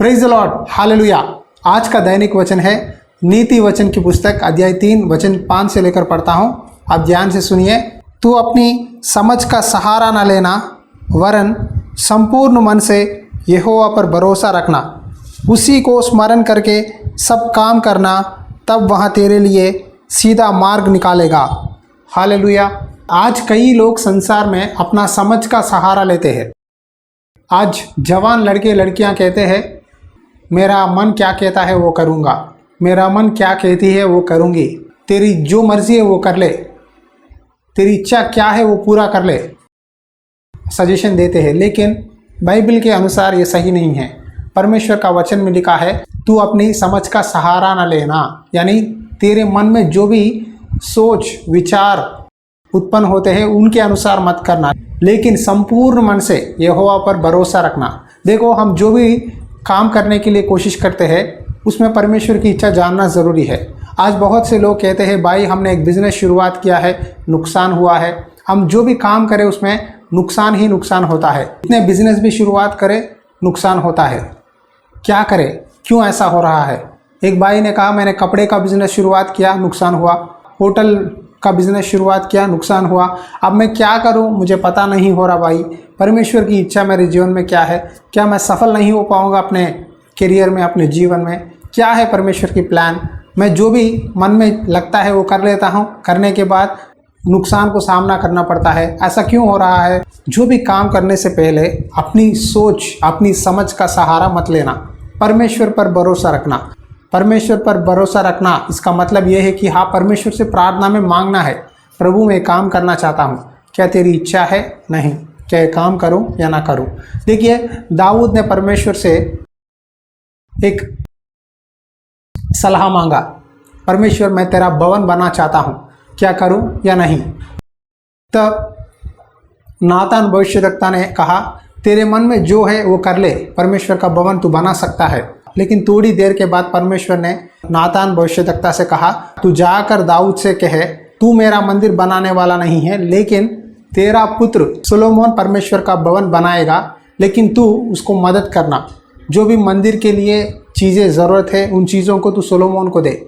Praise the Lord, hallelujah. आज का दैनिक वचन है नीति वचन की पुस्तक अध्याय 3 वचन 5 से लेकर पढ़ता हूँ। आप ध्यान से सुनिए। तू अपनी समझ का सहारा न लेना, वरन संपूर्ण मन से यहोवा पर भरोसा रखना, उसी को स्मरण करके सब काम करना, तब वह तेरे लिए सीधा मार्ग निकालेगा। हालेलुया। आज कई लोग संसार में अपना समझ का सहारा लेते हैं। आज जवान लड़के लड़कियां कहते हैं मेरा मन क्या कहता है वो करूँगा, मेरा मन क्या कहती है वो करूँगी, तेरी जो मर्जी है वो कर ले, तेरी इच्छा क्या है वो पूरा कर ले, सजेशन देते हैं। लेकिन बाइबल के अनुसार ये सही नहीं है। परमेश्वर का वचन में लिखा है तू अपनी समझ का सहारा न लेना, यानी तेरे मन में जो भी सोच विचार उत्पन्न होते हैं उनके अनुसार मत करना, लेकिन संपूर्ण मन से यहोवा पर भरोसा रखना। देखो, हम जो भी काम करने के लिए कोशिश करते हैं उसमें परमेश्वर की इच्छा जानना ज़रूरी है। आज बहुत से लोग कहते हैं भाई हमने एक बिज़नेस शुरुआत किया है, नुकसान हुआ है। हम जो भी काम करें उसमें नुकसान ही नुकसान होता है। इतने बिज़नेस भी शुरुआत करें नुकसान होता है। क्या करें, क्यों ऐसा हो रहा है? एक भाई ने कहा मैंने कपड़े का बिज़नेस शुरुआत किया, नुकसान हुआ। होटल का बिज़नेस शुरुआत किया, नुकसान हुआ। अब मैं क्या करूं, मुझे पता नहीं हो रहा भाई। परमेश्वर की इच्छा मेरे जीवन में क्या है? क्या मैं सफल नहीं हो पाऊंगा अपने करियर में, अपने जीवन में? क्या है परमेश्वर की प्लान? मैं जो भी मन में लगता है वो कर लेता हूं, करने के बाद नुकसान को सामना करना पड़ता है। ऐसा क्यों हो रहा है? जो भी काम करने से पहले अपनी सोच, अपनी समझ का सहारा मत लेना, परमेश्वर पर भरोसा रखना। परमेश्वर पर भरोसा रखना इसका मतलब यह है कि हाँ, परमेश्वर से प्रार्थना में मांगना है, प्रभु मैं काम करना चाहता हूँ, क्या तेरी इच्छा है? नहीं, क्या ये काम करूँ या ना करूँ? देखिए, दाऊद ने परमेश्वर से एक सलाह मांगा, परमेश्वर मैं तेरा भवन बना चाहता हूँ, क्या करूँ या नहीं? तब नातान भविष्यद्वक्ता ने कहा तेरे मन में जो है वो कर ले, परमेश्वर का भवन तू बना सकता है। लेकिन थोड़ी देर के बाद परमेश्वर ने नातान भविष्यद्वक्ता से कहा तू जाकर दाऊद से कहे तू मेरा मंदिर बनाने वाला नहीं है, लेकिन तेरा पुत्र सोलोमोन परमेश्वर का भवन बनाएगा, लेकिन तू उसको मदद करना। जो भी मंदिर के लिए चीज़ें ज़रूरत है उन चीज़ों को तू सोलोमोन को दे।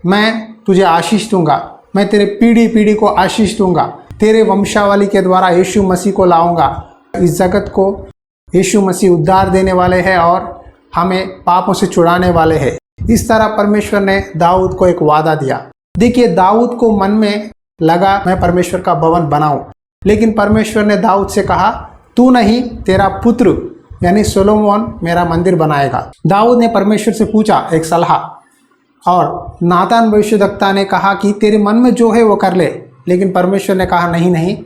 मैं तुझे आशीष दूंगा, मैं तेरे पीढ़ी पीढ़ी को आशीष दूंगा, तेरे वंशावली के द्वारा यीशु मसीह को लाऊंगा। इस जगत को यीशु मसीह उद्धार देने वाले हैं और हमें पापों से छुड़ाने वाले हैं। इस तरह परमेश्वर ने दाऊद को एक वादा दिया। देखिए, दाऊद को मन में लगा मैं परमेश्वर का भवन बनाऊं, लेकिन परमेश्वर ने दाऊद से कहा तू नहीं, तेरा पुत्र यानी सोलोमोन मेरा मंदिर बनाएगा। दाऊद ने परमेश्वर से पूछा एक सलाह, और नातान भविष्यद्वक्ता ने कहा कि तेरे मन में जो है वो कर ले, लेकिन परमेश्वर ने कहा नहीं नहीं,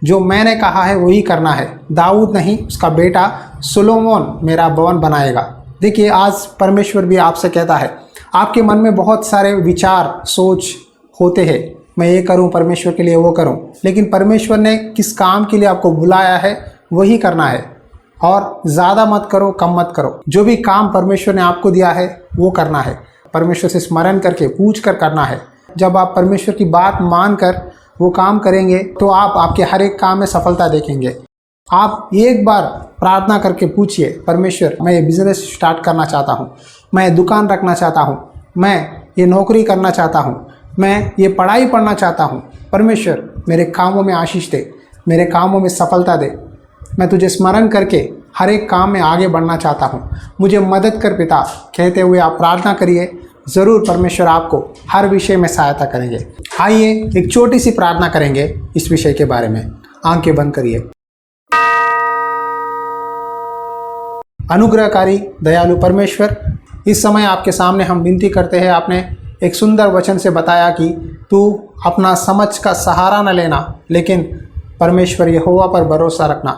जो मैंने कहा है वही करना है। दाऊद नहीं, उसका बेटा सोलोमोन मेरा भवन बनाएगा। देखिए, आज परमेश्वर भी आपसे कहता है, आपके मन में बहुत सारे विचार सोच होते हैं, मैं ये करूं, परमेश्वर के लिए वो करूं, लेकिन परमेश्वर ने किस काम के लिए आपको बुलाया है वही करना है। और ज़्यादा मत करो, कम मत करो। जो भी काम परमेश्वर ने आपको दिया है वो करना है, परमेश्वर से स्मरण करके पूछ कर करना है। जब आप परमेश्वर की बात मानकर वो काम करेंगे तो आप आपके हर एक काम में सफलता देखेंगे। आप एक बार प्रार्थना करके पूछिए, परमेश्वर मैं ये बिज़नेस स्टार्ट करना चाहता हूँ, मैं दुकान रखना चाहता हूँ, मैं ये नौकरी करना चाहता हूँ, मैं ये पढ़ाई पढ़ना चाहता हूँ। परमेश्वर मेरे कामों में आशीष दे, मेरे कामों में सफलता दे। मैं तुझे स्मरण करके हर एक काम में आगे बढ़ना चाहता हूँ, मुझे मदद कर पिता। कहते हुए आप प्रार्थना करिए, ज़रूर परमेश्वर आपको हर विषय में सहायता करेंगे। आइए एक छोटी सी प्रार्थना करेंगे इस विषय के बारे में। आंखें बंद करिए। अनुग्रहकारी दयालु परमेश्वर, इस समय आपके सामने हम विनती करते हैं। आपने एक सुंदर वचन से बताया कि तू अपना समझ का सहारा न लेना, लेकिन परमेश्वर यहोवा पर भरोसा रखना।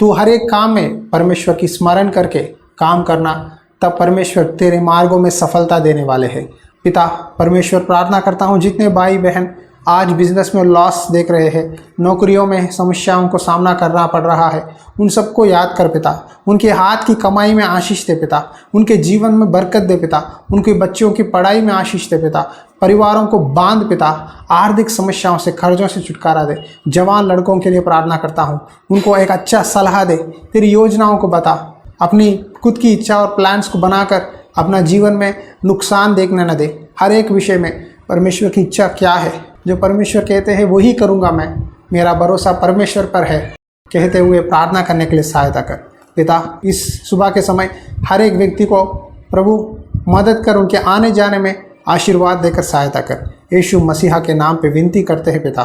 तू हर एक काम में परमेश्वर की स्मरण करके काम करना, तब परमेश्वर तेरे मार्गों में सफलता देने वाले हैं। पिता परमेश्वर, प्रार्थना करता हूँ जितने भाई बहन आज बिजनेस में लॉस देख रहे हैं, नौकरियों में समस्याओं को सामना करना पड़ रहा है, उन सबको याद कर पिता। उनके हाथ की कमाई में आशीष दे पिता, उनके जीवन में बरकत दे पिता, उनके बच्चों की पढ़ाई में आशीष दे पिता, परिवारों को बांध पिता, आर्थिक समस्याओं से, कर्जों से छुटकारा दे। जवान लड़कों के लिए प्रार्थना करता हूँ, उनको एक अच्छा सलाह दे, तेरी योजनाओं को बता, अपनी खुद की इच्छा और प्लान्स को बनाकर अपना जीवन में नुकसान देखने न दे। हर एक विषय में परमेश्वर की इच्छा क्या है, जो परमेश्वर कहते हैं वही करूँगा मैं, मेरा भरोसा परमेश्वर पर है, कहते हुए प्रार्थना करने के लिए सहायता कर। पिता, इस सुबह के समय हर एक व्यक्ति को प्रभु मदद कर, उनके आने जाने में आशीर्वाद देकर सहायता कर। यीशु मसीहा के नाम पे विनती करते हैं पिता,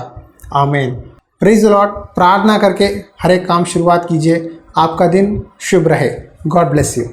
आमीन। Praise the Lord. प्रार्थना करके हर एक काम शुरुआत कीजिए। आपका दिन शुभ रहे। God bless you.